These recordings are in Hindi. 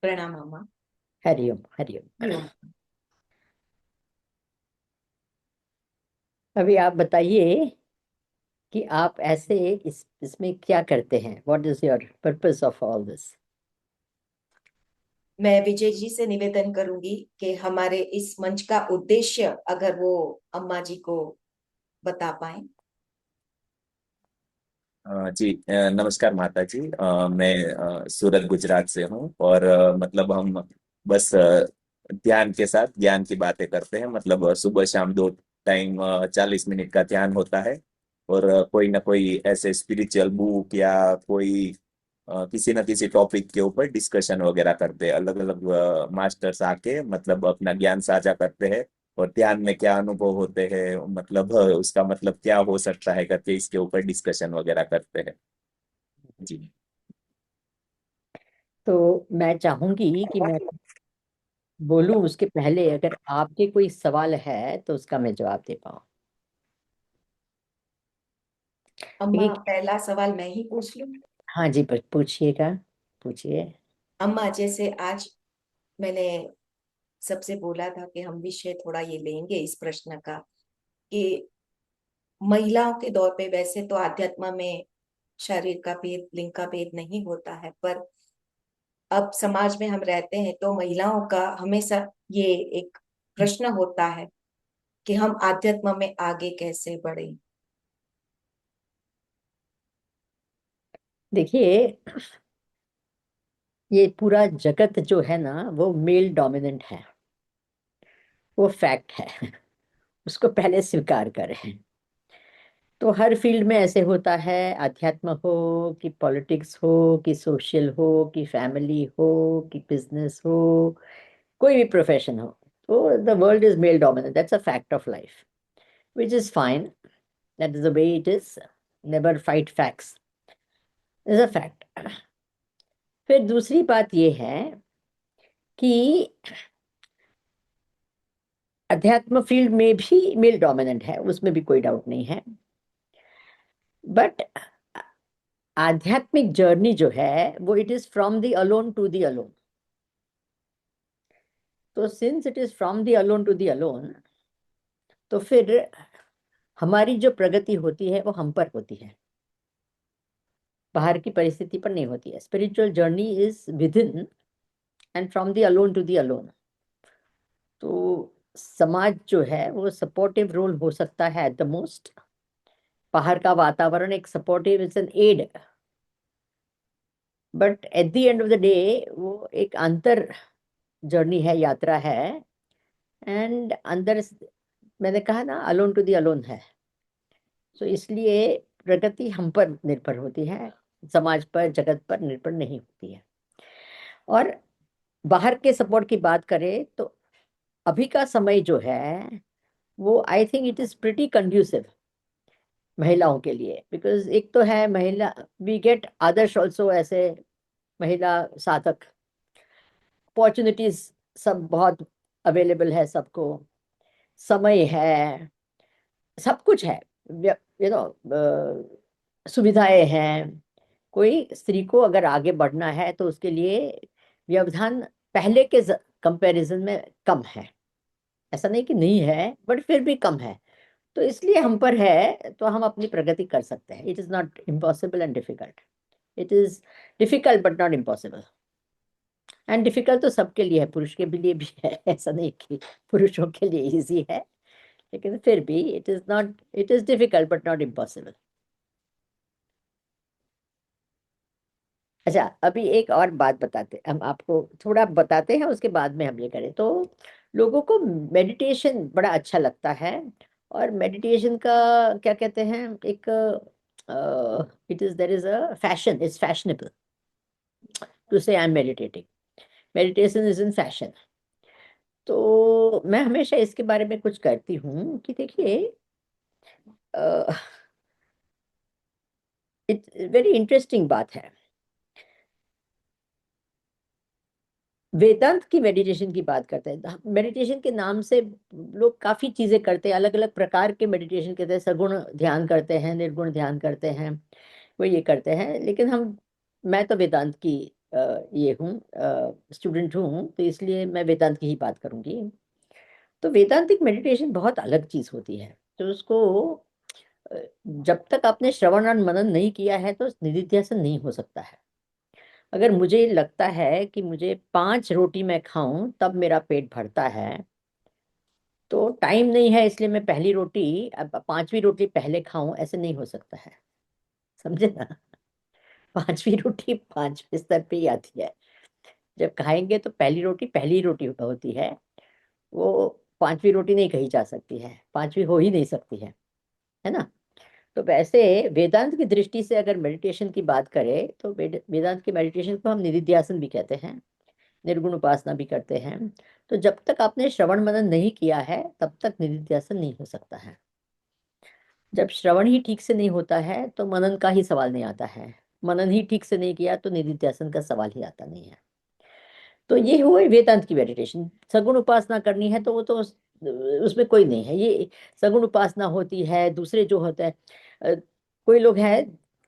प्रणाम अम्मा। हरिओम हरिओम। हम्म। अभी आप बताइए कि आप ऐसे इसमें क्या करते हैं, what is your purpose of all this. मैं विजय जी से निवेदन करूंगी कि हमारे इस मंच का उद्देश्य अगर वो अम्मा जी को बता पाए। जी, नमस्कार माता जी। मैं सूरत गुजरात से हूँ और मतलब हम बस ध्यान के साथ ज्ञान की बातें करते हैं। मतलब सुबह शाम दो टाइम 40 मिनट का ध्यान होता है। और कोई ना कोई ऐसे स्पिरिचुअल बुक या कोई किसी न किसी टॉपिक के ऊपर डिस्कशन वगैरह करते हैं। अलग अलग मास्टर्स आके मतलब अपना ज्ञान साझा करते हैं और ध्यान में क्या अनुभव होते हैं, मतलब उसका मतलब क्या हो सकता है करके इसके ऊपर डिस्कशन वगैरह करते हैं। जी। तो मैं चाहूंगी कि मैं बोलूं उसके पहले अगर आपके कोई सवाल है तो उसका मैं जवाब दे पाऊँ। अम्मा, देखिए। पहला सवाल मैं ही पूछ लूं। हाँ जी, पूछिएगा, पूछिए। अम्मा, जैसे आज मैंने सबसे बोला था कि हम विषय थोड़ा ये लेंगे इस प्रश्न का कि महिलाओं के दौर पे वैसे तो आध्यात्म में शरीर का भेद, लिंग का भेद नहीं होता है, पर अब समाज में हम रहते हैं तो महिलाओं का हमेशा ये एक प्रश्न होता है कि हम आध्यात्म में आगे कैसे बढ़े। देखिए, ये पूरा जगत जो है ना वो मेल डोमिनेंट है, वो फैक्ट है। उसको पहले स्वीकार करें। तो हर फील्ड में ऐसे होता है, अध्यात्म हो कि पॉलिटिक्स हो कि सोशल हो कि फैमिली हो कि बिजनेस हो, कोई भी प्रोफेशन हो। तो the world is male dominant, that's a fact of life, which is fine. That is the way it is. Never fight facts, is a fact. फिर दूसरी बात ये है कि अध्यात्म फील्ड में भी मेल डोमिनेंट है, उसमें भी कोई डाउट नहीं है। बट आध्यात्मिक जर्नी जो है वो it is from the alone to the alone. तो since it is from the alone to the alone, तो फिर हमारी जो प्रगति होती है वो हम पर होती है, बाहर की परिस्थिति पर नहीं होती है। Spiritual journey is within and from the alone to the alone. तो समाज जो है वो सपोर्टिव रोल हो सकता है एट द मोस्ट। बाहर का वातावरण एक supportive, it's an aid. But at the end of the day वो एक अंतर जर्नी है, यात्रा है। एंड अंदर मैंने कहा ना, अलोन टू दी अलोन है। तो इसलिए प्रगति हम पर निर्भर होती है, समाज पर, जगत पर निर्भर नहीं होती है। और बाहर के सपोर्ट की बात करें तो अभी का समय जो है वो I think it is pretty conducive महिलाओं के लिए। बिकॉज एक तो है महिला, वी गेट आदर्श ऑल्सो ऐसे महिला साधक, अपॉर्चुनिटीज सब बहुत अवेलेबल है सबको, समय है, सब कुछ है, यू नो, सुविधाएं हैं। कोई स्त्री को अगर आगे बढ़ना है तो उसके लिए व्यवधान पहले के कंपैरिजन में कम है। ऐसा नहीं कि नहीं है, बट फिर भी कम है। तो इसलिए हम पर है तो हम अपनी प्रगति कर सकते हैं। It is not impossible and difficult. It is difficult but not impossible. And difficult तो सबके लिए है, पुरुष के भी लिए भी है। ऐसा नहीं कि पुरुषों के लिए इजी है, लेकिन फिर भी it is not, it is difficult but not impossible. अच्छा, अभी एक और बात बताते, हम आपको थोड़ा बताते हैं, उसके बाद में हम ये करें तो लोगों को मेडिटेशन बड़ा अच्छा लगता है। और मेडिटेशन का क्या कहते हैं, एक it is, there is a fashion, it's fashionable to say I am meditating. Meditation is in fashion. तो मैं हमेशा इसके बारे में कुछ करती हूँ कि देखिए, इट्स वेरी इंटरेस्टिंग बात है। वेदांत की मेडिटेशन की बात करते हैं, मेडिटेशन के नाम से लोग काफी चीजें करते हैं, अलग अलग प्रकार के मेडिटेशन करते हैं। सगुण ध्यान करते हैं, निर्गुण ध्यान करते हैं, वो ये करते हैं। लेकिन हम, मैं तो वेदांत की ये हूँ, स्टूडेंट हूँ, तो इसलिए मैं वेदांत की ही बात करूंगी। तो वेदांतिक मेडिटेशन बहुत अलग चीज होती है। तो उसको अ, जब तक आपने श्रवण और मनन नहीं किया है तो निधिध्यासन नहीं हो सकता है। अगर मुझे लगता है कि मुझे 5 रोटी मैं खाऊं तब मेरा पेट भरता है, तो टाइम नहीं है इसलिए मैं पहली रोटी, अब 5वीं रोटी पहले खाऊं, ऐसे नहीं हो सकता है। समझे ना? 5वीं रोटी 5वें स्तर पे ही आती है। जब खाएंगे तो पहली रोटी होती है, वो 5वीं रोटी नहीं कही जा सकती है, 5वीं हो ही नहीं सकती है ना? तो वैसे वेदांत की दृष्टि से अगर मेडिटेशन की बात करें तो वेदांत की मेडिटेशन को हम निधिध्यासन भी कहते हैं, निर्गुण उपासना भी करते हैं। तो जब तक आपने श्रवण मनन नहीं किया है तब तक निधिध्यासन नहीं हो सकता है। जब श्रवण ही ठीक से नहीं होता है तो मनन का ही सवाल नहीं आता है, मनन ही ठीक से नहीं किया तो निधिध्यासन का सवाल ही आता नहीं है। तो ये हुए वेदांत की मेडिटेशन। सगुण उपासना करनी है तो वो तो उसमें कोई नहीं है, ये सगुण उपासना होती है। दूसरे जो होते हैं, कोई लोग हैं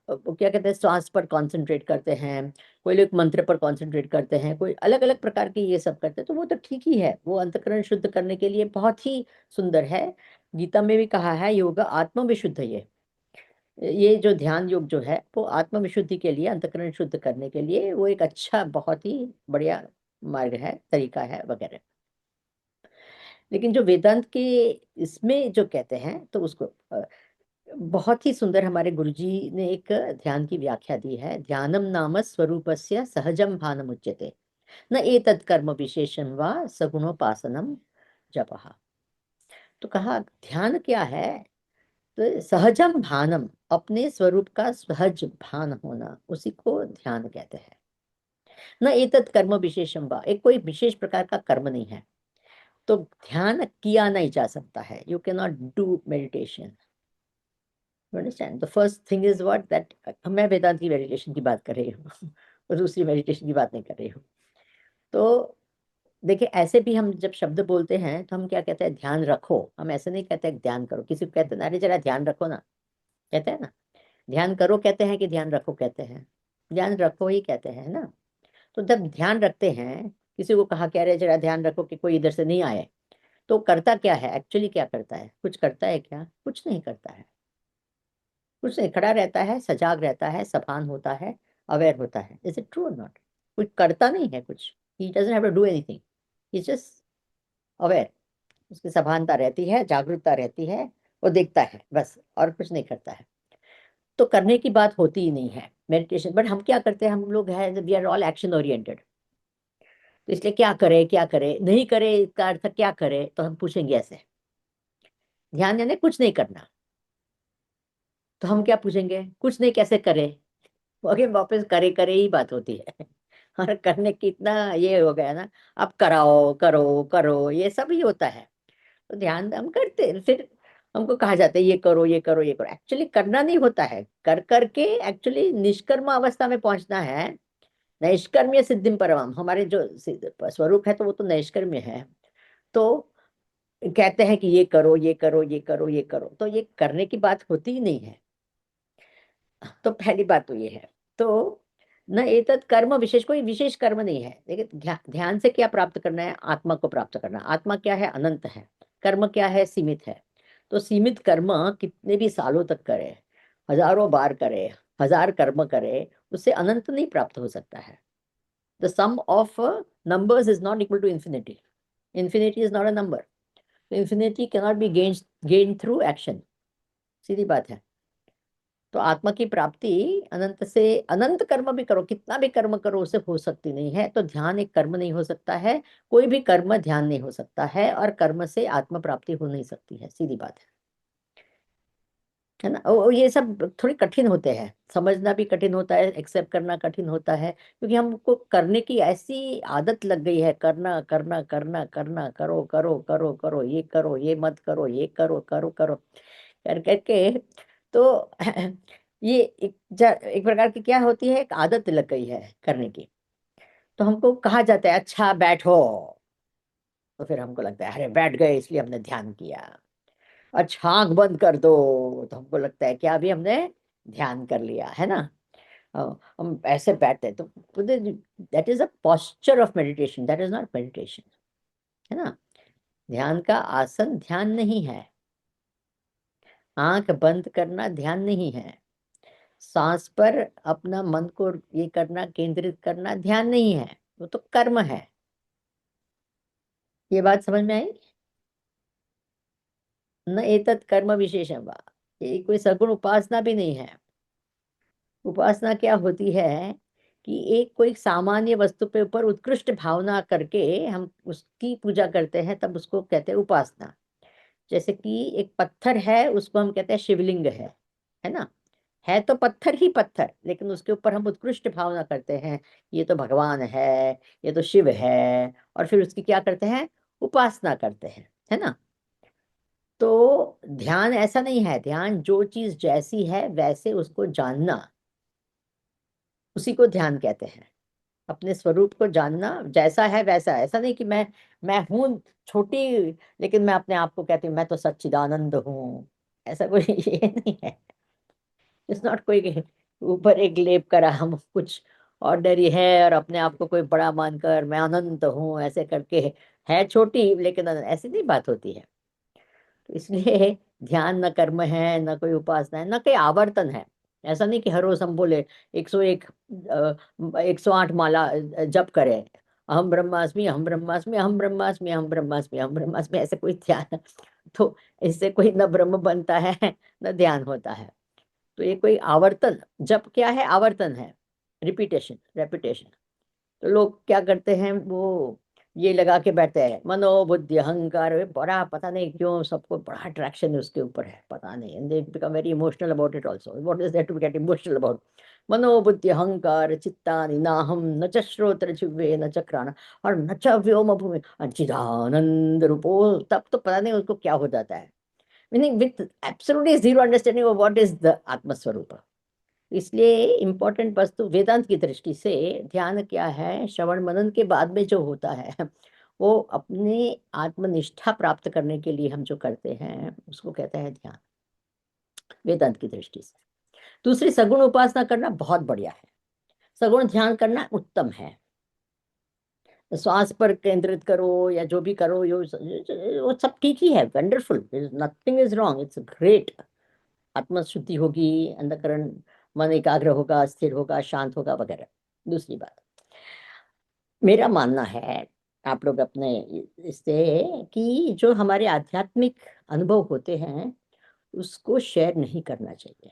वो क्या कहते हैं, श्वास पर कंसंट्रेट करते हैं, कोई लोग मंत्र पर कंसंट्रेट करते हैं, कोई अलग अलग प्रकार के ये सब करते हैं, तो वो तो ठीक ही है, वो अंतःकरण शुद्ध करने के लिए बहुत ही सुंदर है। गीता में भी कहा है योग आत्म विशुद्ध, ये जो ध्यान योग जो है वो आत्म विशुद्धि के लिए, अंतःकरण शुद्ध करने के लिए वो एक अच्छा, बहुत ही बढ़िया मार्ग है, तरीका है वगैरह। लेकिन जो वेदांत के इसमें जो कहते हैं तो उसको बहुत ही सुंदर हमारे गुरुजी ने एक ध्यान की व्याख्या दी है। ध्यानम नाम स्वरूपस्य सहजम भानम उच्यते, न एतत् कर्म विशेषम वा सगुणोपासनम जपः। तो कहा ध्यान क्या है? तो सहजम भानम, अपने स्वरूप का सहज भान होना, उसी को ध्यान कहते हैं। न एतत् कर्म विशेषम वा, एक कोई विशेष प्रकार का कर्म नहीं है। तो ध्यान किया नहीं जा सकता है, you can not do meditation. Understand? The first thing is what that, मैं वेदांत की मेडिटेशन की बात कर रही हूँ और दूसरी मेडिटेशन की बात नहीं कर रही हूँ। तो देखिए, ऐसे भी हम जब शब्द बोलते हैं तो हम क्या कहते हैं, ध्यान रखो। हम ऐसे नहीं कहते हैं ध्यान करो। किसी को कहते हैं अरे जरा ध्यान रखो ना, कहते हैं ना। ध्यान करो कहते हैं कि ध्यान रखो कहते हैं? ध्यान रखो ही कहते हैं ना। तो जब ध्यान रखते हैं, किसी को कहा क्या, अरे जरा ध्यान रखो कि कोई इधर से नहीं आए, तो करता क्या है एक्चुअली? क्या करता है? कुछ करता है क्या? कुछ नहीं करता है। कुछ नहीं, खड़ा रहता है, सजाग रहता है, सभान होता है, अवेयर होता है। इज इट ट्रू और नॉट? कुछ करता नहीं है कुछ। He doesn't have to do anything, he just aware. उसकी सभानता रहती है, जागरूकता रहती है, वो देखता है बस, और कुछ नहीं करता है। तो करने की बात होती ही नहीं है मेडिटेशन। बट हम क्या करते हैं, हम लोग हैं, we are all action oriented. तो इसलिए क्या करे क्या करे, नहीं करे इसका अर्थ क्या करे, तो हम पूछेंगे ऐसे, ध्यान यानी कुछ नहीं करना। तो हम क्या पूछेंगे, कुछ नहीं कैसे करे? ओके, वापस करे करे ही बात होती है और करने की इतना ये हो गया ना, अब कराओ करो करो ये सब ही होता है। तो ध्यान हम करते, फिर हमको कहा जाता है ये करो ये करो ये करो। एक्चुअली करना नहीं होता है, कर करके एक्चुअली निष्कर्म अवस्था में पहुंचना है। नैष्कर्म्य सिद्धिम परमम, हमारे जो स्वरूप है तो वो तो नैष्कर्म्य है। तो कहते हैं कि ये करो ये करो ये करो ये करो, तो ये करने की बात होती ही नहीं है। तो पहली बात तो ये है। तो न एतत् कर्म विशेष, कोई विशेष कर्म नहीं है। देखिए, ध्यान से क्या प्राप्त करना है? आत्मा को प्राप्त करना। आत्मा क्या है? अनंत है। कर्म क्या है? सीमित है। तो सीमित कर्म कितने भी सालों तक करे, हजारों बार करे, हजार कर्म करे, उससे अनंत नहीं प्राप्त हो सकता है। The sum of numbers is not equal to infinity. Infinity is not a number. infinity cannot be gained through action. सीधी बात है। तो आत्मा की प्राप्ति अनंत से, अनंत कर्म भी करो, कितना भी कर्म करो, उसे हो सकती नहीं है। तो ध्यान एक कर्म नहीं हो सकता है, कोई भी कर्म ध्यान नहीं हो सकता है, और कर्म से आत्म प्राप्ति हो नहीं सकती है, सीधी बात है ना? ये सब थोड़ी कठिन होते हैं, समझना भी कठिन होता है, एक्सेप्ट करना कठिन होता है, क्योंकि हमको करने की ऐसी आदत लग गई है, करना करना करना करना, करो करो करो करो, ये करो ये मत करो, ये करो करो करो कर करके। तो ये एक प्रकार की क्या होती है, एक आदत लग गई है करने की। तो हमको कहा जाता है अच्छा बैठो, तो फिर हमको लगता है अरे बैठ गए इसलिए हमने ध्यान किया। अच्छा आंख बंद कर दो, तो हमको लगता है कि अभी हमने ध्यान कर लिया, है ना? हम ऐसे बैठते हैं तो that is a posture of meditation, that is not meditation, है ना। ध्यान का आसन ध्यान नहीं है, आंख बंद करना ध्यान नहीं है, सांस पर अपना मन को ये करना, केंद्रित करना ध्यान नहीं है, वो तो कर्म है। ये बात समझ में आई? न एतत् कर्म विशेषम वा, ये कोई सगुण उपासना भी नहीं है। उपासना क्या होती है कि एक कोई सामान्य वस्तु पे ऊपर उत्कृष्ट भावना करके हम उसकी पूजा करते हैं, तब उसको कहते हैं उपासना। जैसे कि एक पत्थर है, उसको हम कहते हैं शिवलिंग है ना। है तो पत्थर ही पत्थर, लेकिन उसके ऊपर हम उत्कृष्ट भावना करते हैं, ये तो भगवान है, ये तो शिव है, और फिर उसकी क्या करते हैं, उपासना करते हैं, है ना। तो ध्यान ऐसा नहीं है, ध्यान जो चीज जैसी है वैसे उसको जानना, उसी को ध्यान कहते हैं। अपने स्वरूप को जानना, जैसा है वैसा। ऐसा नहीं कि मैं हूं छोटी, लेकिन मैं अपने आप को कहती हूँ मैं तो सच्चिदानंद हूँ, ऐसा कोई ये नहीं है। इट्स नॉट कोई ऊपर एक लेप करा हम कुछ ऑर्डनरी है और अपने आप को कोई बड़ा मानकर मैं अनंत हूँ ऐसे करके है छोटी, लेकिन ऐसी नहीं बात होती है। तो इसलिए ध्यान न कर्म है, न कोई उपासना है, न कोई आवर्तन है। ऐसा नहीं कि हर रोज हम बोले 101 108 माला जप करें, अहम ब्रह्मास्मि अहम ब्रह्मास्मि अहम ब्रह्मास्मि अहम ब्रह्मास्मि अहम ब्रह्मास्मि, ऐसे कोई ध्यान तो इससे कोई न ब्रह्म बनता है न ध्यान होता है। तो ये कोई आवर्तन, जप क्या है, आवर्तन है, रिपीटेशन, रेपिटेशन। तो लोग क्या करते हैं, वो ये लगा के बैठते हैं मनोबुद्धि अहंकार, वे बड़ा पता नहीं क्यों सबको बड़ा अट्रैक्शन उसके ऊपर है, पता नहीं, and they become very emotional about it also. What is there to get emotional about? मनोबुद्धि अहंकार चित्तानि नाहम न च श्रोत्र जिह्वे न च घ्राण और न च व्योम भूमि चिदानंद रूपो, तब तो पता नहीं उसको क्या हो जाता है, meaning with absolutely zero understanding of what is the आत्मस्वरूप। इसलिए इम्पोर्टेंट वस्तु वेदांत की दृष्टि से ध्यान क्या है, श्रवण मनन के बाद में जो होता है वो अपने आत्मनिष्ठा प्राप्त करने के लिए हम जो करते हैं उसको कहते हैं ध्यान, वेदांत की दृष्टि से। दूसरी, सगुण उपासना करना बहुत बढ़िया है, सगुण ध्यान करना उत्तम है। श्वास पर केंद्रित करो या जो भी करो, वो सब ठीक ही है, wonderful, nothing is wrong, it's great. आत्मशुद्धि होगी, अंतःकरण मन एकाग्र होगा, स्थिर होगा, शांत होगा वगैरह। दूसरी बात, मेरा मानना है, आप लोग अपने इससे, कि जो हमारे आध्यात्मिक अनुभव होते हैं उसको शेयर नहीं करना चाहिए।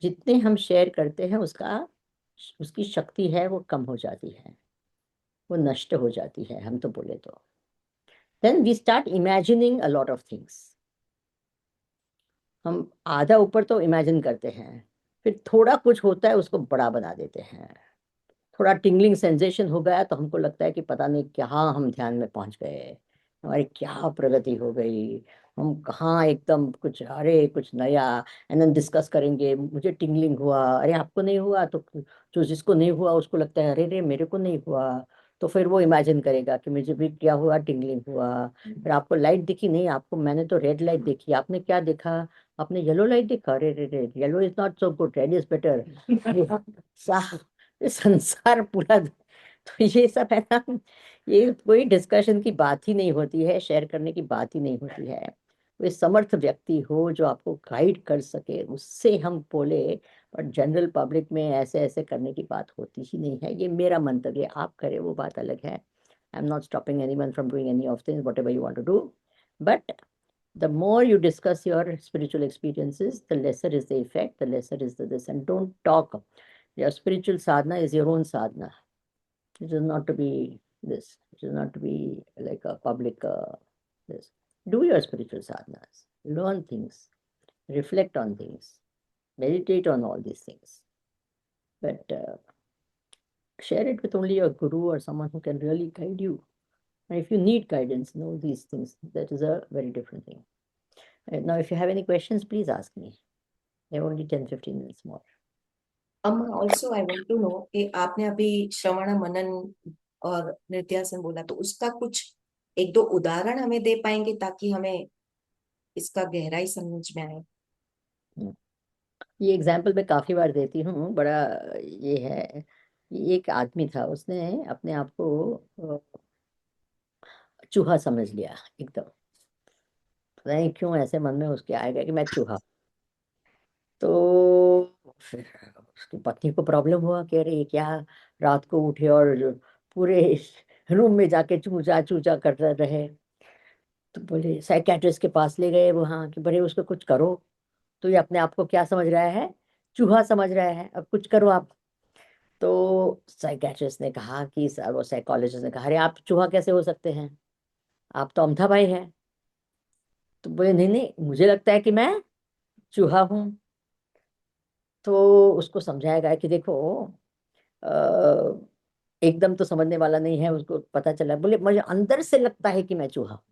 जितने हम शेयर करते हैं उसका, उसकी शक्ति है वो कम हो जाती है, वो नष्ट हो जाती है, हम तो बोले तो। Then we start imagining a lot of things. हम आधा ऊपर तो इमेजिन करते हैं, फिर थोड़ा कुछ होता है उसको बड़ा बना देते हैं। थोड़ा टिंगलिंग सेंसेशन हो गया तो हमको लगता है कि पता नहीं क्या हम ध्यान में पहुंच गए, हमारी क्या प्रगति हो गई, हम कहाँ एकदम कुछ, अरे कुछ नया। एंड देन डिस्कस करेंगे, मुझे टिंगलिंग हुआ, अरे आपको नहीं हुआ, तो जो जिसको नहीं हुआ उसको लगता है अरे रे मेरे को नहीं हुआ, तो फिर वो इमेजिन करेगा कि मुझे भी क्या हुआ, टिंगलिंग हुआ। फिर आपको लाइट दिखी, नहीं आपको, मैंने तो रेड लाइट देखी, आपने क्या देखा, आपने येलो लाइट देखा, अरे रे रे yellow is not so good, red is better. ये संसार पूरा, तो ये सब है ना, ये कोई डिस्कशन की बात ही नहीं होती है, शेयर करने की बात ही नहीं होती है। कोई समर्थ व्यक्ति हो जो आपको गाइड कर सके उससे हम बोले, पर जनरल पब्लिक में ऐसे ऐसे करने की बात होती ही नहीं है। ये मेरा मंतव्य, आप करें वो बात अलग है। I am not stopping anyone from doing any of things, whatever you want to do, but the more you discuss your spiritual experiences, the lesser is the effect, the lesser is the this, and don't talk. Your spiritual sadhana is your own sadhana. It is not to be this. It is not to be like a public this. Do your spiritual sadhanas. Learn things. Reflect on things. Meditate on all these things. But share it with only your guru or someone who can really guide you. And if you need guidance, know these things. That is a very different thing. Now, if you have any questions, please ask me. I have only 10-15 minutes more. Also I want to know कि आपने अभी श्रवण मनन और नित्यासन बोला, तो उसका कुछ एक दो उदाहरण हमें दे पाएंगे ताकि हमें इसका गहराई समझ में आए। ये एग्जाम्पल मैं काफी बार देती हूँ, बड़ा ये है। ये एक आदमी था, उसने अपने आप को चूहा समझ लिया एकदम। पता नहीं क्यों ऐसे मन में उसके आएगा कि मैं चूहा। तो फिर उसकी पत्नी को प्रॉब्लम हुआ कि अरे ये क्या, रात को उठे और जो पूरे रूम में जाके चूचा चूचा करते रहे। तो बोले साइकेट्रिस्ट के पास ले गए वहाँ कि बड़े उसको कुछ करो। तो ये अपने आप को क्या समझ रहा है, चूहा समझ रहा है, अब कुछ करो आप। तो साइकेट्रिस्ट ने कहा कि वो साइकोलॉजिस्ट ने कहा अरे आप चूहा कैसे हो सकते हैं, आप तो अमथा भाई हैं। तो बोले नहीं नहीं, मुझे लगता है कि मैं चूहा हूँ। तो उसको समझाया गया कि देखो अ, एकदम तो समझने वाला नहीं है, उसको पता चला। बोले मुझे अंदर से लगता है कि मैं चूहा हूँ।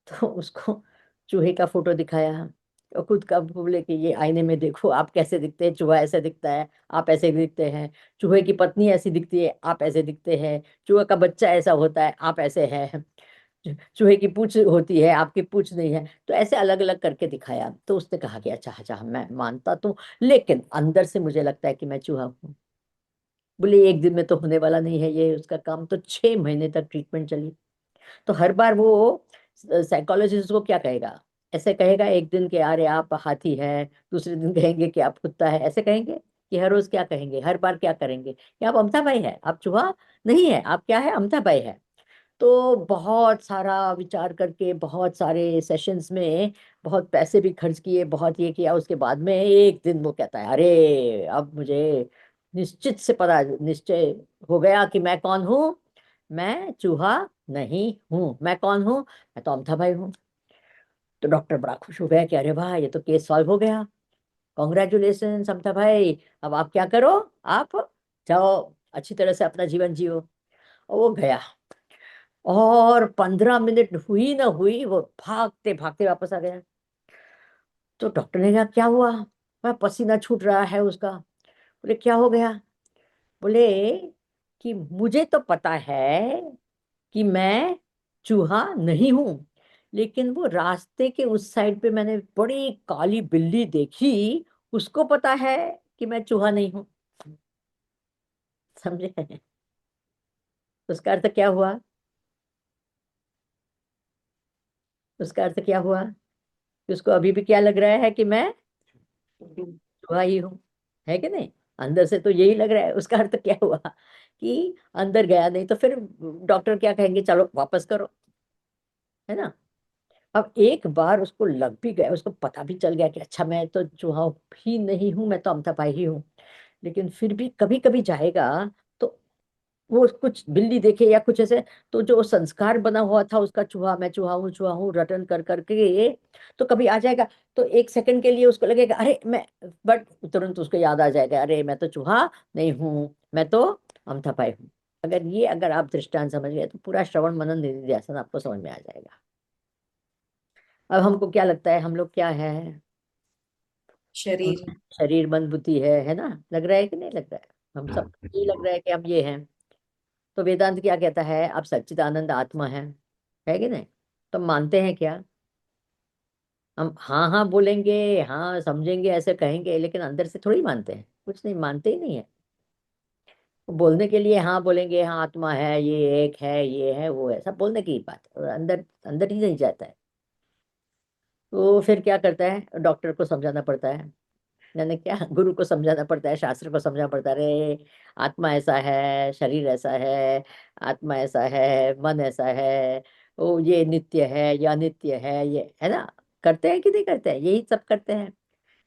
तो उसको चूहे का फोटो दिखाया और खुद का बोले कि ये आईने में देखो आप कैसे दिखते हैं, चूहा ऐसे दिखता है, आप ऐसे दिखते हैं। चूहे की पत्नी ऐसी दिखती है, आप ऐसे दिखते हैं। चूहे का बच्चा ऐसा होता है, आप ऐसे हैं। चूहे की पूंछ होती है, आपकी पूंछ नहीं है। तो ऐसे अलग अलग करके दिखाया। तो उसने कहा कि अच्छा अच्छा मैं मानता तो, लेकिन अंदर से मुझे लगता है कि मैं चूहा हूँ। बोले एक दिन में तो होने वाला नहीं है ये उसका काम। तो 6 महीने तक ट्रीटमेंट चली। तो हर बार वो साइकोलॉजिस्ट को क्या कहेगा, ऐसे कहेगा एक दिन कि अरे आप हाथी है, दूसरे दिन कहेंगे कि आप कुत्ता है, ऐसे कहेंगे कि हर रोज क्या कहेंगे, हर बार क्या करेंगे कि आप अमता भाई है, आप चूहा नहीं है, आप क्या है, अमता भाई है। तो बहुत सारा विचार करके बहुत सारे सेशंस में बहुत पैसे भी खर्च किए, बहुत ये किया। उसके बाद में एक दिन वो कहता है अरे अब मुझे निश्चित से पता निश्चय हो गया कि मैं कौन हूँ। मैं चूहा नहीं हूँ। मैं कौन हूँ, मैं तो अमथा भाई हूँ। तो डॉक्टर बड़ा खुश हो गया कि अरे वाह ये तो केस सॉल्व हो गया, कॉन्ग्रेचुलेशन अमथा भाई। अब आप क्या करो, आप जाओ अच्छी तरह से अपना जीवन जियो। और वो गया। और 15 मिनट हुई ना हुई वो भागते भागते वापस आ गया। तो डॉक्टर ने कहा क्या हुआ, वह पसीना छूट रहा है उसका। बोले क्या हो गया। बोले कि मुझे तो पता है कि मैं चूहा नहीं हूं, लेकिन वो रास्ते के उस साइड पे मैंने बड़ी काली बिल्ली देखी, उसको पता है कि मैं चूहा नहीं हूं। समझे। उसका अर्थ क्या हुआ, उसका अर्थ क्या हुआ कि उसको अभी भी क्या लग रहा है कि मैं चूहा ही हूँ, है कि नहीं। अंदर से तो यही लग रहा है। उसका अर्थ क्या हुआ कि अंदर गया नहीं। तो फिर डॉक्टर क्या कहेंगे, चलो वापस करो, है ना। अब एक बार उसको लग भी गया, उसको पता भी चल गया कि अच्छा मैं तो चूहा भी नहीं हूं, मैं तो अमथापाई ही हूँ। लेकिन फिर भी कभी कभी जाएगा तो वो कुछ बिल्ली देखे या कुछ ऐसे, तो जो संस्कार बना हुआ था उसका चूहा हूँ रटन कर करके, तो कभी आ जाएगा। तो 1 सेकंड के लिए उसको लगेगा अरे मैं, बट तुरंत उसको याद आ जाएगा अरे मैं तो चूहा नहीं हूँ, मैं तो अमथापाई हूँ। अगर आप दृष्टांत समझ गए तो पूरा श्रवण मनन निधिध्यासन आपको समझ में आ जाएगा। अब हमको क्या लगता है हम लोग क्या है, हम शरीर। शरीर मन बुद्धि है ना, लग रहा है कि नहीं लग रहा है, हम सब यही लग रहा है कि हम ये हैं। तो वेदांत क्या कहता है, आप सच्चिदानंद आत्मा है कि नहीं। तो हम मानते हैं क्या, हम हाँ हाँ बोलेंगे, हाँ समझेंगे ऐसे कहेंगे, लेकिन अंदर से थोड़ी मानते हैं, कुछ नहीं मानते ही नहीं है। बोलने के लिए हाँ बोलेंगे, हाँ आत्मा है, ये एक है, ये है, वो है, सब बोलने की बात है, और अंदर अंदर ही नहीं जाता है। तो फिर क्या करता है, डॉक्टर को समझाना पड़ता है, मैंने क्या गुरु को समझाना पड़ता है, शास्त्र को समझाना पड़ता है। अरे आत्मा ऐसा है, शरीर ऐसा है, आत्मा ऐसा है, मन ऐसा है, ओ ये नित्य है या अनित्य है, ये है ना। करते हैं कि नहीं करते हैं, यही सब करते हैं।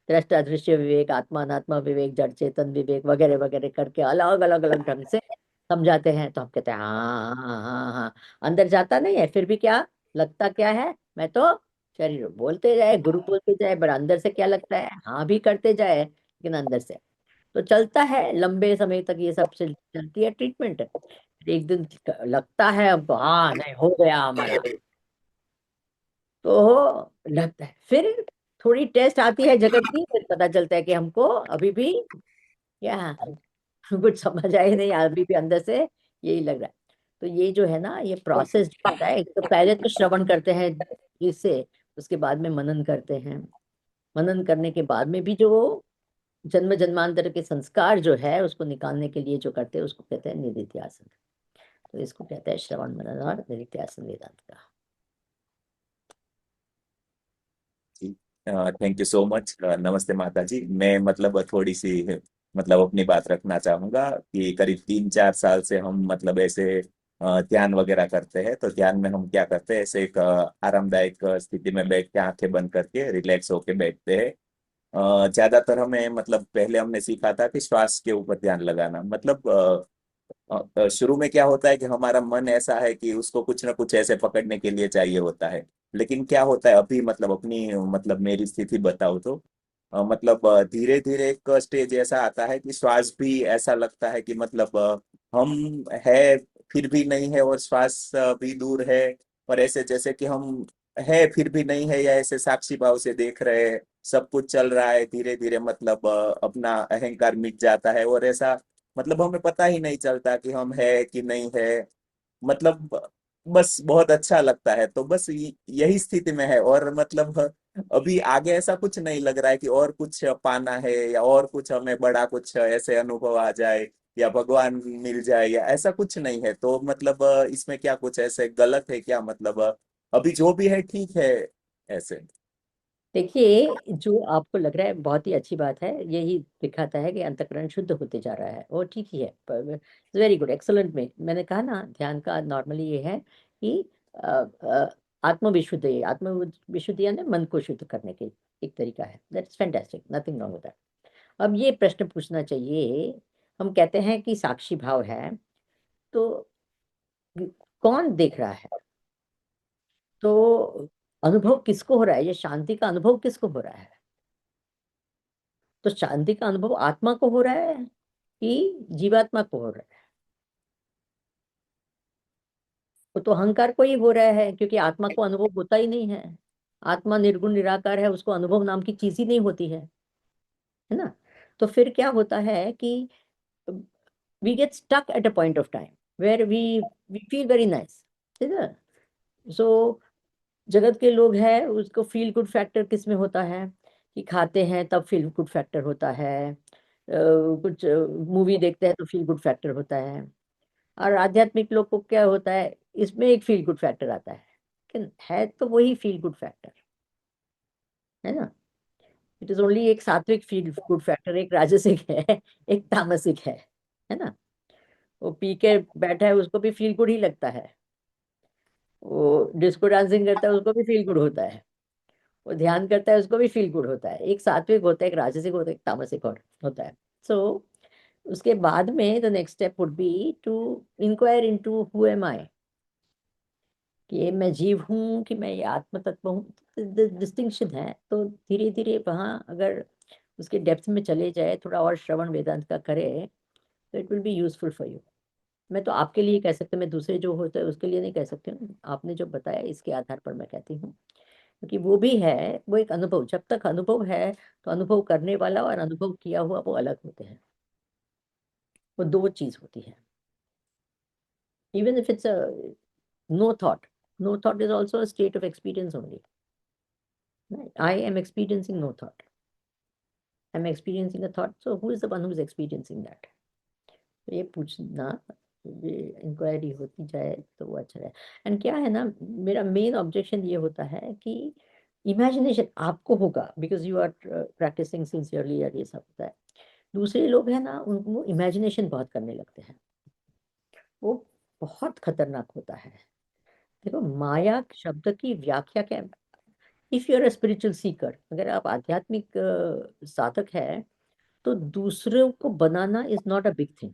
दृष्टा दृश्य विवेक, आत्मा अनात्मा विवेक, जड़ चेतन विवेक वगैरह वगैरह करके अलग अलग अलग ढंग से समझाते हैं। तो हम कहते हैं हाँ हाँ हाँ हाँ। अंदर जाता नहीं है, फिर भी क्या लगता क्या है, मैं तो शरीर हूँ। बोलते जाए गुरु बोलते जाए, पर अंदर से क्या लगता है, हाँ भी करते जाए, लेकिन अंदर से तो चलता है लंबे समय तक, ये सब चलती है ट्रीटमेंट। एक दिन लगता है अब हाँ नहीं हो गया हमारा, तो लगता है फिर थोड़ी टेस्ट आती है जगत की, फिर पता चलता है कि हमको अभी भी क्या कुछ समझ आए नहीं, अभी भी अंदर से यही लग रहा है। तो ये जो है ना, ये प्रोसेस जो होता है, तो पहले तो श्रवण करते हैं इससे, उसके बाद में मनन करते हैं, मनन करने के बाद में भी जो जन्म जन्मांतर के संस्कार जो है उसको निकालने के लिए जो करते हैं उसको कहते हैं निदिध्यासन। तो इसको कहते हैं श्रवण मनन और निदिध्यासन वेदांत का। Thank you so much. नमस्ते माता जी। मैं मतलब थोड़ी सी मतलब अपनी बात रखना चाहूंगा कि करीब 3-4 साल से हम मतलब ऐसे ध्यान वगैरह करते हैं। तो ध्यान में हम क्या करते हैं, ऐसे एक आरामदायक स्थिति में बैठ के आंखें बंद करके रिलैक्स होके बैठते हैं। ज्यादातर हमें मतलब पहले हमने सीखा था कि श्वास के ऊपर ध्यान लगाना। मतलब शुरू में क्या होता है कि हमारा मन ऐसा है कि उसको कुछ ना कुछ ऐसे पकड़ने के लिए चाहिए होता है। लेकिन क्या होता है अभी मतलब अपनी मतलब मेरी स्थिति बताओ तो मतलब धीरे धीरे एक स्टेज ऐसा आता है कि श्वास भी ऐसा लगता है कि मतलब हम है फिर भी नहीं है, और श्वास भी दूर है। और ऐसे जैसे कि हम है फिर भी नहीं है, या ऐसे साक्षी भाव से देख रहे हैं सब कुछ चल रहा है। धीरे धीरे मतलब अपना अहंकार मिट जाता है, और ऐसा मतलब हमें पता ही नहीं चलता कि हम है कि नहीं है। मतलब बस बहुत अच्छा लगता है। तो बस यही स्थिति में है, और मतलब अभी आगे ऐसा कुछ नहीं लग रहा है कि और कुछ पाना है, या और कुछ हमें बड़ा कुछ ऐसे अनुभव आ जाए, या भगवान मिल जाए, या ऐसा कुछ नहीं है। तो मतलब इसमें क्या कुछ ऐसे गलत है क्या? मतलब अभी जो भी है ठीक है ऐसे। देखिए, जो आपको लग रहा है बहुत ही अच्छी बात है, यही दिखाता है कि अंतःकरण शुद्ध होते जा रहा है, और ठीक ही है। Very good, excellent. में मैंने कहा ना, ध्यान का नॉर्मली ये है कि आत्मविशुद्धि, आत्मविशुद्धि यानी मन को शुद्ध करने के एक तरीका है। That's fantastic, nothing wrong with that. अब ये प्रश्न पूछना चाहिए, हम कहते हैं कि साक्षी भाव है, तो कौन देख रहा है? तो अनुभव किसको हो रहा है? ये शांति का अनुभव किसको हो रहा है? तो शांति का अनुभव आत्मा को हो रहा है कि जीवात्मा को हो रहा है? वो तो अहंकार को ही हो रहा है, क्योंकि आत्मा को अनुभव होता ही नहीं है। आत्मा निर्गुण निराकार है, उसको अनुभव नाम की चीज ही नहीं होती है ना? तो फिर क्या होता है कि we get stuck at a point of time where we feel very nice, ठीक है? सो जगत के लोग हैं, उसको फील गुड फैक्टर किस में होता है कि खाते हैं तब फील गुड फैक्टर होता है, कुछ मूवी देखते हैं तो फील गुड फैक्टर होता है। और आध्यात्मिक लोग को क्या होता है, इसमें एक फील गुड फैक्टर आता है, लेकिन है तो वही फील गुड फैक्टर, है ना? इट इज ओनली एक सात्विक फील गुड फैक्टर, एक राजसिक है, एक तामसिक है ना? वो पी के बैठा है, उसको भी फील गुड ही लगता है। वो डिस्को डांसिंग करता है, उसको भी फील गुड होता है। वो ध्यान करता है, उसको भी फील गुड होता है। एक सात्विक होता है, एक राजसिक होता है, एक तामसिक और होता है। सो उसके बाद में the next step would be to enquire into who am I, कि ये मैं जीव हूँ कि मैं ये आत्म तत्व हूँ। डिस्टिंक्शन है। तो धीरे धीरे वहाँ अगर उसके डेप्थ में चले जाए, थोड़ा और श्रवण वेदांत का करे, तो it will be useful for you. मैं तो आपके लिए कह सकते, मैं दूसरे जो होते हैं उसके लिए नहीं कह सकती हूँ। आपने जो बताया इसके आधार पर मैं कहती हूँ, क्योंकि वो भी है, वो एक अनुभव। जब तक अनुभव है तो अनुभव करने वाला और अनुभव किया हुआ वो अलग होते हैं। वो दो चीज होती है। Even if it's no thought, no thought is also a state of experience only. Right? I am experiencing no thought. I'm experiencing a thought. So who is the one who is experiencing that? तो ये पूछना, ये इंक्वायरी होती जाए तो वो अच्छा है। एंड क्या है ना, मेरा मेन ऑब्जेक्शन ये होता है कि इमेजिनेशन आपको होगा, because you are practising sincerely, और ये सब होता है। दूसरे लोग हैं ना, उनको इमेजिनेशन बहुत करने लगते हैं। वो बहुत खतरनाक होता है। देखो, माया शब्द की व्याख्या क्या है? If you are a spiritual seeker, अगर आप आध्यात्मिक साधक है, तो दूसरों को बनाना is not a big thing.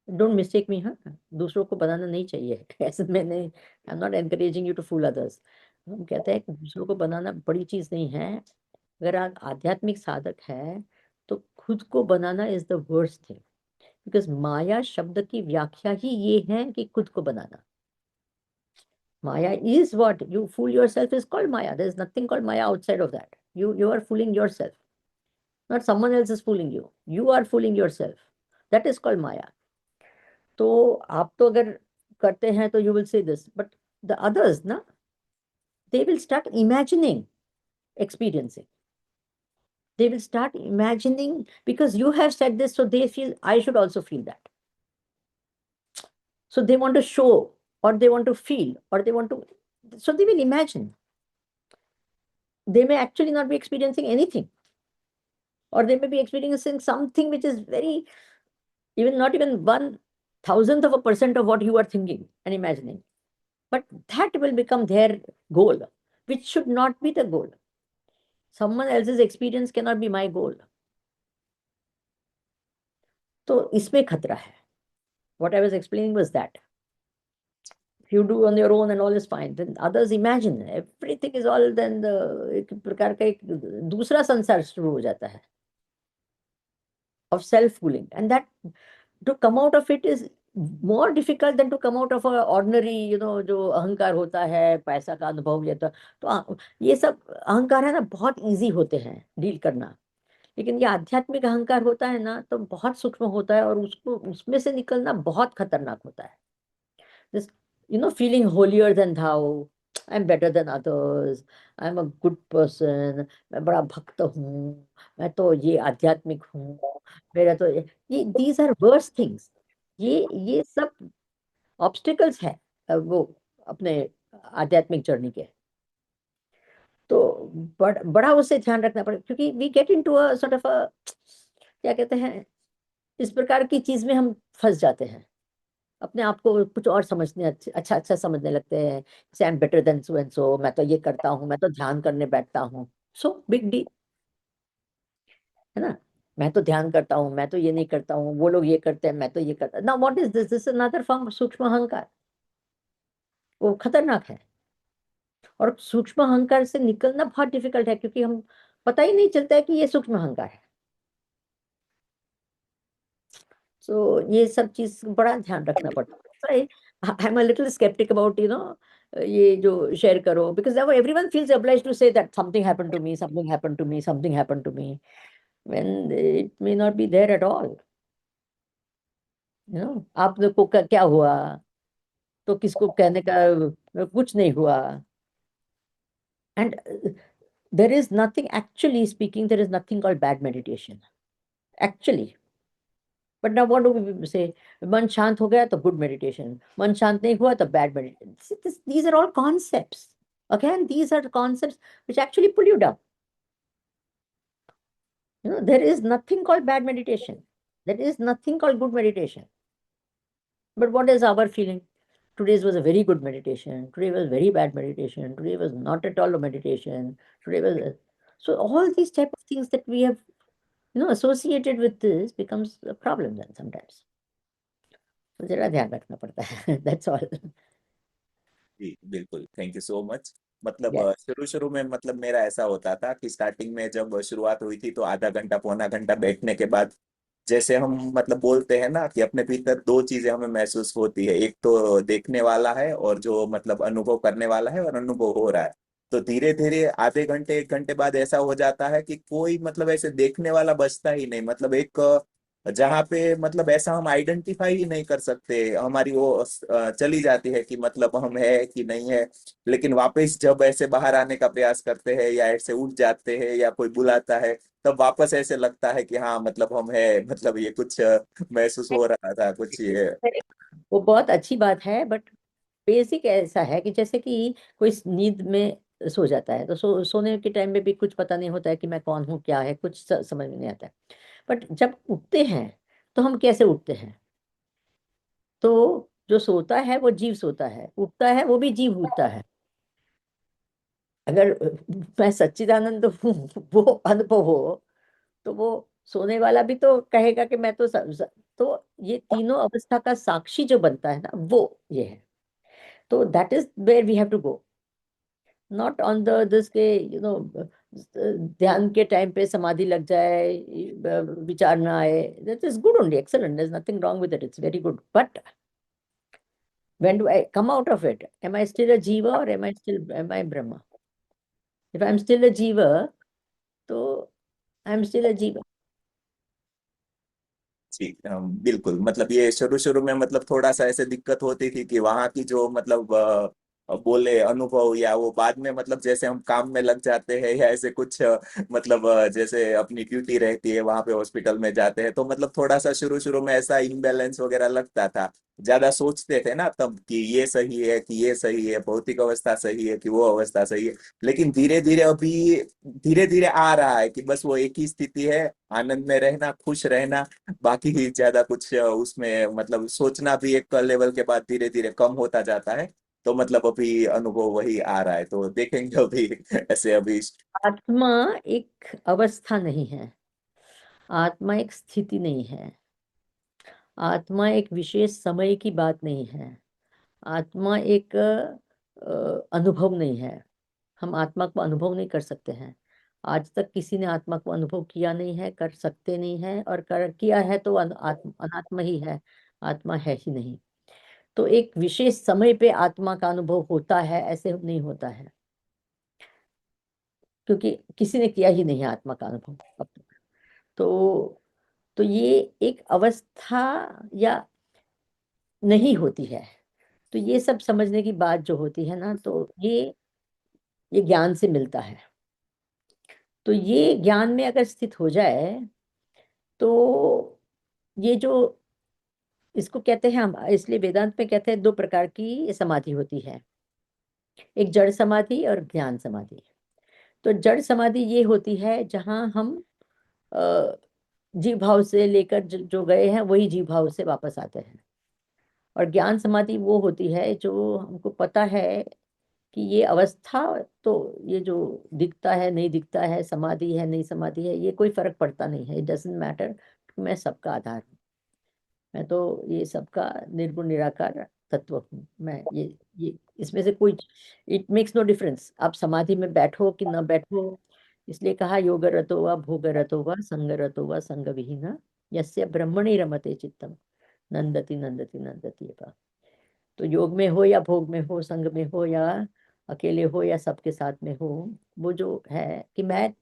Don't mistake me, हाँ, दूसरों को बनाना नहीं चाहिए। ऐसे मैंने, I am not encouraging you to fool others. हम कहते हैं कि दूसरों को बनाना बड़ी चीज नहीं है। अगर आप आध्यात्मिक साधक है, तो खुद को बनाना is the worst thing, because माया शब्द की व्याख्या ही ये है कि खुद को बनाना। Maya is what you fool yourself is called Maya. There is nothing called Maya outside of that. You are fooling yourself. Not someone else is fooling you. You are fooling yourself. That is called Maya. तो आप तो अगर करते हैं तो you will say this, but the others ना, they will start imagining, experiencing. They will start imagining, because you have said this, so they feel I should also feel that. So they want to show, or they want to feel, or they want to, so they will imagine. They may actually not be experiencing anything, or they may be experiencing something which is very, even not even 1,000th of a % of what you are thinking and imagining. But that will become their goal, which should not be the goal. Someone else's experience cannot be my goal. तो इसमें खतरा है. What I was explaining was that if you do on your own and all is fine, then others imagine everything is all, then the एक प्रकार का एक दूसरा संसार शुरू हो जाता है of self-fooling, and that to come out of it is more difficult than to come out of a ordinary, जो अहंकार होता है, पैसा का अनुभव लेता. तो ये सब अहंकार है ना, बहुत इजी होते हैं डील करना. लेकिन ये आध्यात्मिक अहंकार होता है ना, तो बहुत सूक्ष्म होता है, और उसको उसमें से निकलना बहुत खतरनाक होता है. This, feeling holier than thou, I'm better than others, I'm a good person, मैं बड़ा भक्त हूँ, मैं तो ये आध्यात्मिक हूँ, मेरा तो ये these are worse things. ये सब ऑब्स्टिकल्स है वो अपने आध्यात्मिक जर्नी के. तो बड़ा उससे ध्यान रखना पड़ेगा, क्योंकि we get into a sort of uh, क्या कहते हैं, इस प्रकार की चीज में हम फंस जाते हैं. अपने आप को कुछ और समझने, अच्छा अच्छा समझने लगते हैं. जैसे I am better than so and so, मैं तो ये करता हूँ, मैं तो ध्यान करने बैठता हूँ. सो बिग डील है ना. मैं तो ध्यान करता हूँ, मैं तो ये नहीं करता हूँ, वो लोग ये करते हैं, मैं तो ये करता. ना, what is this? This another form सूक्ष्म अहंकार. वो खतरनाक है. और सूक्ष्म अहंकार से निकलना बहुत डिफिकल्ट है, क्योंकि हम पता ही नहीं चलता है कि ये सूक्ष्म अहंकार है. सो ये सब चीज बड़ा ध्यान रखना पड़ता है. I am a little sceptic about ये जो शेयर करो, because everyone feels obliged to say that something happened to me, something happened to me, something happened to me, when it may not be there at all. आप लोग को क्या हुआ, तो किसको कहने का, कुछ नहीं हुआ. And there is nothing, actually speaking, there is nothing called bad meditation, actually. But now what do we say? मन शांत हो गया तो good meditation, मन शांत नहीं हुआ तो bad meditation. These are all concepts. Again, these are concepts which actually pull you down. There is nothing called bad meditation. There is nothing called good meditation. But what is our feeling? Today's was a very good meditation. Today was very bad meditation. Today was not at all a meditation. Today was so all these type of things that we have associated with this becomes a problem then sometimes. तो जरा ध्यान रखना पड़ता है. That's all. जी बिल्कुल, थैंक यू सो मच. मतलब Yeah. शुरू शुरू में मतलब मेरा ऐसा होता था कि स्टार्टिंग में जब शुरुआत हुई थी तो आधा घंटा पौना घंटा बैठने के बाद जैसे हम मतलब बोलते हैं ना कि अपने भीतर दो चीजें हमें महसूस होती है, एक तो देखने वाला है और जो मतलब अनुभव करने वाला है और अनुभव हो रहा है. तो धीरे धीरे आधे घंटे एक घंटे बाद ऐसा हो जाता है कि कोई मतलब ऐसे देखने वाला बचता ही नहीं. मतलब एक जहाँ पे मतलब ऐसा हम आइडेंटिफाई ही नहीं कर सकते, हमारी वो चली जाती है कि मतलब हम है कि नहीं है. लेकिन वापस जब ऐसे बाहर आने का प्रयास करते हैं या ऐसे उठ जाते हैं या कोई बुलाता है, तब वापस ऐसे लगता है कि हाँ मतलब हम है, मतलब ये कुछ महसूस हो रहा था कुछ ये. वो बहुत अच्छी बात है, बट बेसिक ऐसा है कि जैसे कि कोई नींद में सो जाता है, तो सोने के टाइम में भी कुछ पता नहीं होता है कि मैं कौन हूँ, क्या है, कुछ समझ में नहीं आता है. बट जब उठते हैं, तो हम कैसे उठते हैं? तो जो सोता है वो जीव सोता है, उठता है वो भी जीव उठता है. अगर मैं सच्चिदानंद हूँ, वो अनुभव हो, तो वो सोने वाला भी तो कहेगा कि मैं तो तो ये तीनों अवस्था का साक्षी जो बनता है ना, वो ये है. तो that is where we have to go. Not on the this के ध्यान के टाइम पे समाधि लग जाए, विचार ना आए. That is good only, excellent, there is nothing wrong with it, it's very good. But when do I come out of it? Am I still a jiva, or am I Brahma? If I'm still a jiva, तो I'm still a jiva. जी बिल्कुल. मतलब ये शुरू शुरू में मतलब थोड़ा सा ऐसे दिक्कत होती थी कि वहाँ की जो मतलब बोले अनुभव, या वो बाद में मतलब जैसे हम काम में लग जाते हैं या ऐसे कुछ मतलब जैसे अपनी ड्यूटी रहती है वहां पे हॉस्पिटल में जाते हैं, तो मतलब थोड़ा सा शुरू शुरू में ऐसा इम्बैलेंस वगैरह लगता था। ज्यादा सोचते थे ना तब कि ये सही है कि ये सही है, भौतिक अवस्था सही है कि वो अवस्था सही है। लेकिन धीरे धीरे अभी धीरे धीरे आ रहा है कि बस वो एक ही स्थिति है, आनंद में रहना, खुश रहना। बाकी ही ज्यादा कुछ उसमें मतलब सोचना भी एक लेवल के बाद धीरे धीरे कम होता जाता है। तो मतलब अभी अनुभव वही आ रहा है, तो देखेंगे अभी ऐसे अभी। आत्मा एक अवस्था नहीं है, आत्मा एक स्थिति नहीं है, आत्मा एक विशेष समय की बात नहीं है, आत्मा एक अनुभव नहीं है। हम आत्मा को अनुभव नहीं कर सकते हैं। आज तक किसी ने आत्मा को अनुभव किया नहीं है, कर सकते नहीं है, और कर किया है तो अनात्मा ही है, आत्मा है ही नहीं। तो एक विशेष समय पे आत्मा का अनुभव होता है ऐसे नहीं होता है, क्योंकि किसी ने किया ही नहीं है आत्मा का अनुभव अब तक। तो तो ये एक अवस्था या नहीं होती है। तो ये सब समझने की बात जो होती है ना, तो ये ज्ञान से मिलता है। तो ये ज्ञान में अगर स्थित हो जाए तो ये जो इसको कहते हैं हम, इसलिए वेदांत में कहते हैं दो प्रकार की समाधि होती है, एक जड़ समाधि और ज्ञान समाधि। तो जड़ समाधि ये होती है जहाँ हम अ, जीव भाव से लेकर जो गए हैं वही जीव भाव से वापस आते हैं। और ज्ञान समाधि वो होती है जो हमको पता है कि ये अवस्था, तो ये जो दिखता है नहीं दिखता है, समाधि है नहीं समाधि है, ये कोई फर्क पड़ता नहीं है, इट डजेंट मैटर। मैं सबका आधार हूँ, मैं तो ये सबका निर्गुण निराकार तत्व हूँ। मैं ये इसमें से कोई, इट मेक्स नो डिफरेंस आप समाधि में बैठो कि ना बैठो। इसलिए कहा योग रतो वा भोग रतो वा संग रतो वा संग विहीन यस्य ब्रह्मणि रमते चित्तम नंदति नंदति नंदति एव। तो योग में हो या भोग में हो, संग में हो या अकेले हो या सबके साथ में हो, वो जो है कि मैं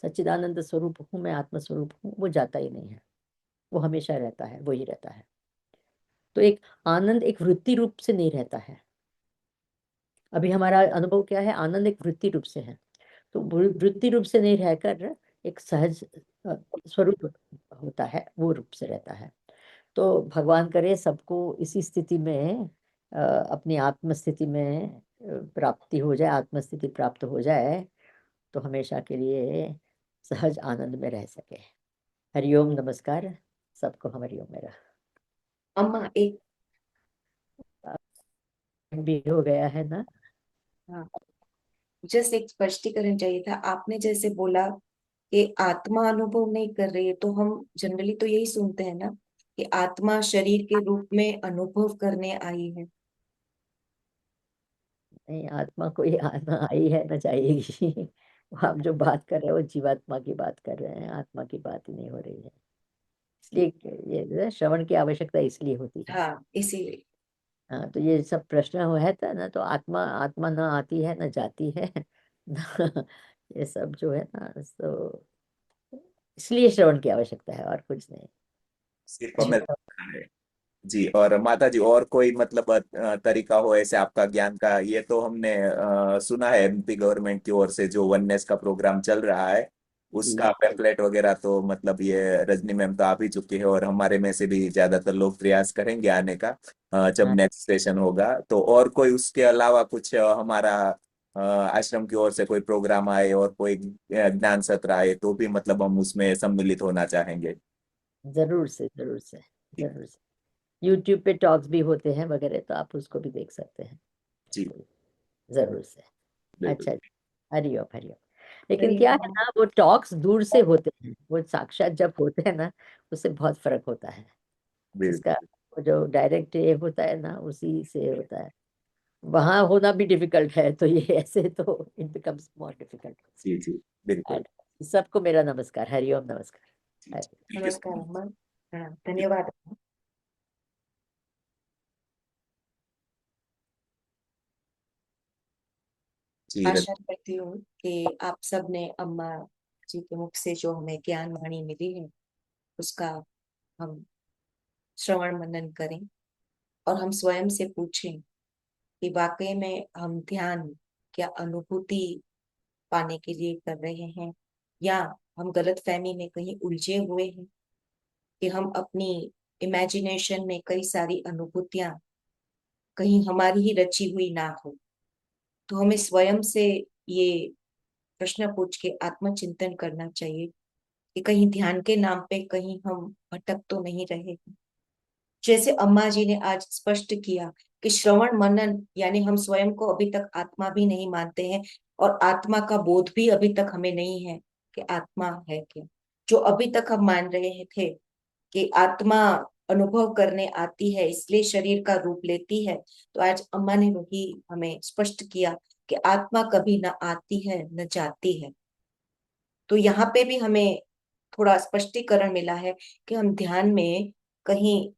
सच्चिदानंद स्वरूप हूँ, मैं आत्म स्वरूप हूँ, वो जाता ही नहीं है, वो हमेशा रहता है, वही रहता है। तो एक आनंद एक वृत्ति रूप से नहीं रहता है। अभी हमारा अनुभव क्या है, आनंद एक वृत्ति रूप से है। तो वृत्ति रूप से नहीं रहकर एक सहज स्वरूप होता है, वो रूप से रहता है। तो भगवान करे सबको इसी स्थिति में अपनी आत्म स्थिति में प्राप्ति हो जाए, आत्म स्थिति प्राप्त हो जाए, तो हमेशा के लिए सहज आनंद में रह सके। हरिओम नमस्कार सबको, हरिओम मेरा अम्मा एक, भी हो गया है ना। हाँ, जस्ट एक स्पष्टीकरण चाहिए था। आपने जैसे बोला कि आत्मा अनुभव नहीं कर रही है, तो हम जनरली तो यही सुनते हैं ना कि आत्मा शरीर के रूप में अनुभव करने आई है। नहीं, आत्मा कोई आना आई है ना जाएगी। आप जो बात कर रहे हो जीवात्मा की बात कर रहे हैं, आत्मा की बात ही नहीं हो रही है। इसलिए ये श्रवण की आवश्यकता इसलिए होती है। हाँ, इसीलिए। हाँ, तो ये सब प्रश्न हुआ था ना, तो आत्मा आत्मा ना आती है ना जाती है ना, ये सब जो है ना, तो इसलिए श्रवण की आवश्यकता है और कुछ नहीं। सिर्फ हमें जी। रखना है। जी। और माता जी, और कोई मतलब तरीका हो ऐसे आपका ज्ञान का? ये तो हमने सुना है एमपी गवर्नमेंट की ओर से जो वननेस का प्रोग्राम चल रहा है, उसका जी पैम्पलेट वगैरह तो मतलब ये रजनी मैम तो आ भी चुकी है, और हमारे में से भी ज्यादातर लोग प्रयास करेंगे आने का जब हाँ, नेक्स्ट सेशन होगा। तो और कोई उसके अलावा कुछ हमारा आश्रम की ओर से कोई प्रोग्राम आए और कोई ज्ञान सत्र आए, तो भी मतलब हम उसमें सम्मिलित होना चाहेंगे। जरूर से जरूर से जरूर से। यूट्यूब पे टॉक्स भी होते हैं वगैरह, तो आप उसको भी देख सकते हैं। जी तो जरूर से। बिल्कुल। अच्छा जी, हरिओम हरिओम। लेकिन क्या है हरिओम। ना, वो टॉक्स दूर से होते हैं, वो साक्षात जब होते हैं ना, उससे बहुत फर्क होता है। इसका बिल्कुल। वो जो डायरेक्ट ये होता है ना, उसी से होता है। वहां होना भी डिफिकल्ट है, तो ये ऐसे तो इट बिकम्स मोर डिफिकल्ट। जी जी बिल्कुल। सबको मेरा नमस्कार, हरिओम जी नमस्कार। जी, थैंक यू सो नमस्कार मच। अम्मा। प्रणाम, धन्यवाद। जी आशा करती हूँ कि आप सब ने अम्मा जी के मुख से जो हमें ज्ञान वाणी मिली है उसका हम श्रवण मनन करें, और हम स्वयं से पूछें कि वाकई में हम ध्यान क्या अनुभूति पाने के लिए कर रहे हैं, या हम गलत फहमी में कहीं उलझे हुए हैं कि हम अपनी इमेजिनेशन में कई सारी अनुभूतियां कहीं हमारी ही रची हुई ना हो। तो हमें स्वयं से ये प्रश्न पूछ के आत्मचिंतन करना चाहिए कि कहीं ध्यान के नाम पे कहीं हम भटक तो नहीं रहे। जैसे अम्मा जी ने आज स्पष्ट किया कि श्रवण मनन यानी हम स्वयं को अभी तक आत्मा भी नहीं मानते हैं, और आत्मा का बोध भी अभी तक हमें नहीं है कि आत्मा है क्या। जो अभी तक हम मान रहे थे कि आत्मा अनुभव करने आती है इसलिए शरीर का रूप लेती है, तो आज अम्मा ने वही हमें स्पष्ट किया कि आत्मा कभी न आती है न जाती है। तो यहाँ पे भी हमें थोड़ा स्पष्टीकरण मिला है कि हम ध्यान में कहीं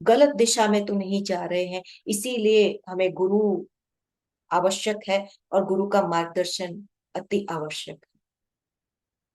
गलत दिशा में तो नहीं जा रहे हैं, इसीलिए हमें गुरु आवश्यक है और गुरु का मार्गदर्शन अति आवश्यक है।